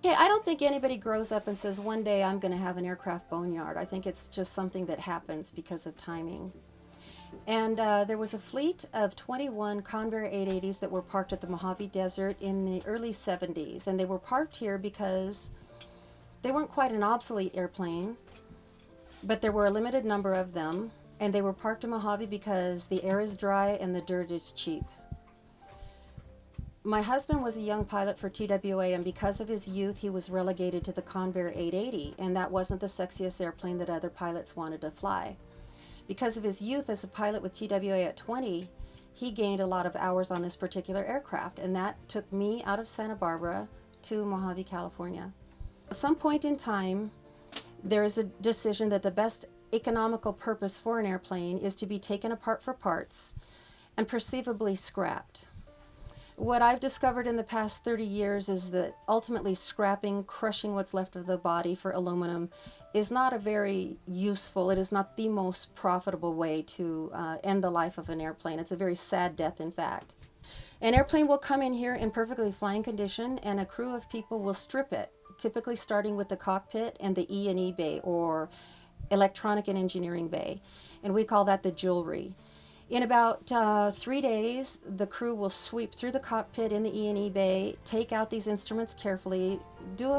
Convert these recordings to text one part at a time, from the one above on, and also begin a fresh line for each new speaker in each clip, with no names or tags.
Okay, I don't think anybody grows up and says, one day I'm going to have an aircraft boneyard. I think it's just something that happens because of timing. And there was a fleet of 21 Convair 880s that were parked at the Mojave Desert in the early 70s. And they were parked here because they weren't quite an obsolete airplane, but there were a limited number of them. And they were parked in Mojave because the air is dry and the dirt is cheap. My husband was a young pilot for TWA, and because of his youth, he was relegated to the Convair 880, and that wasn't the sexiest airplane that other pilots wanted to fly. Because of his youth as a pilot with TWA at 20, he gained a lot of hours on this particular aircraft, and that took me out of Santa Barbara to Mojave, California. At some point in time, there is a decision that the best economical purpose for an airplane is to be taken apart for parts and perceivably scrapped. What I've discovered in the past 30 years is that ultimately scrapping, crushing what's left of the body for aluminum is not a very useful, it is not the most profitable way to end the life of an airplane. It's a very sad death, in fact. An airplane will come in here in perfectly flying condition, and a crew of people will strip it, typically starting with the cockpit and the E&E bay, or electronic and engineering bay, and we call that the jewelry. In about 3 days, the crew will sweep through the cockpit in the E&E bay, take out these instruments carefully, do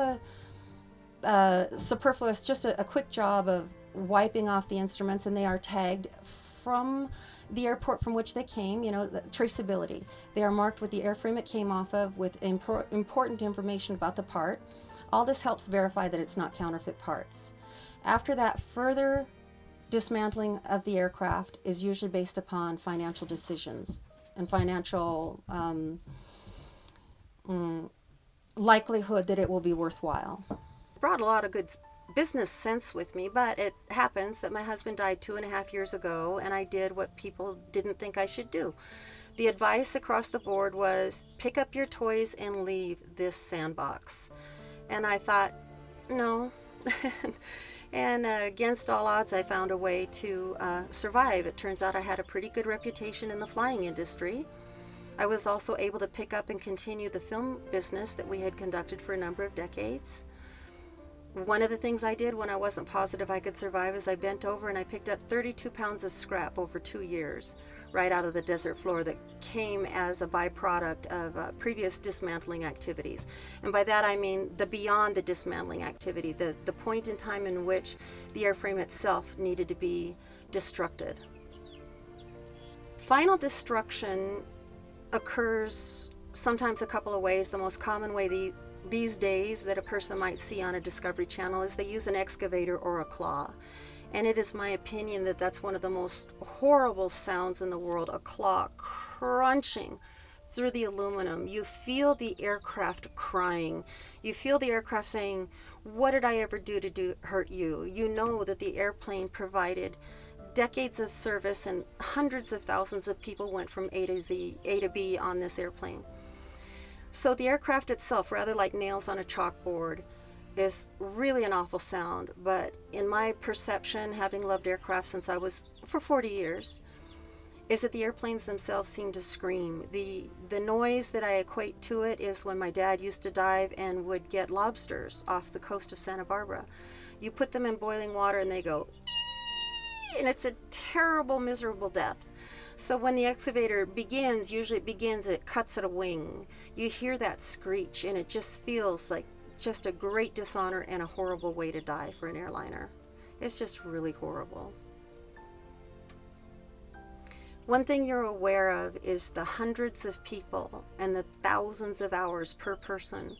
a superfluous, just a quick job of wiping off the instruments, and they are tagged from the airport from which they came, the traceability. They are marked with the airframe it came off of with important information about the part. All this helps verify that it's not counterfeit parts. After that, further dismantling of the aircraft is usually based upon financial decisions and financial likelihood that it will be worthwhile. Brought a lot of good business sense with me, but it happens that my husband died 2.5 years ago, and I did what people didn't think I should do. The advice across the board was pick up your toys and leave this sandbox. And I thought, no. And against all odds, I found a way to survive. It turns out I had a pretty good reputation in the flying industry. I was also able to pick up and continue the film business that we had conducted for a number of decades. One of the things I did when I wasn't positive I could survive is I bent over and I picked up 32 pounds of scrap over 2 years right out of the desert floor that came as a byproduct of previous dismantling activities. And by that I mean the beyond the dismantling activity, the point in time in which the airframe itself needed to be destructed. Final destruction occurs sometimes a couple of ways. The most common way these days that a person might see on a Discovery Channel is they use an excavator or a claw. And it is my opinion that that's one of the most horrible sounds in the world, a claw crunching through the aluminum. You feel the aircraft crying. You feel the aircraft saying, what did I ever do to hurt you? You know that the airplane provided decades of service and hundreds of thousands of people went from A to B on this airplane. So the aircraft itself, rather like nails on a chalkboard, is really an awful sound. But in my perception, having loved aircraft since I was for 40 years, is that the airplanes themselves seem to scream. The noise that I equate to it is when my dad used to dive and would get lobsters off the coast of Santa Barbara. You put them in boiling water and they go, and it's a terrible, miserable death. So when the excavator begins, usually it cuts at a wing. You hear that screech and it just feels like just a great dishonor and a horrible way to die for an airliner. It's just really horrible. One thing you're aware of is the hundreds of people and the thousands of hours per person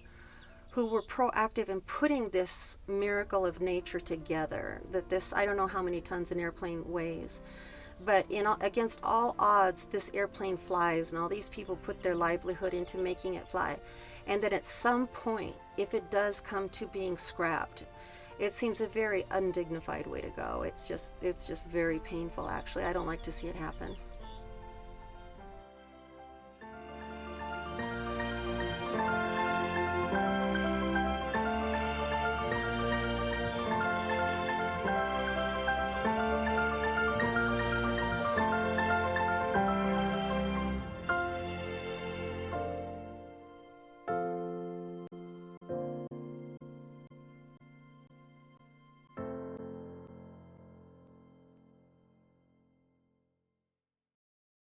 who were proactive in putting this miracle of nature together. That this, I don't know how many tons an airplane weighs, but against all odds, this airplane flies, and all these people put their livelihood into making it fly. And then at some point, if it does come to being scrapped, it seems a very undignified way to go. It's just very painful, actually. I don't like to see it happen.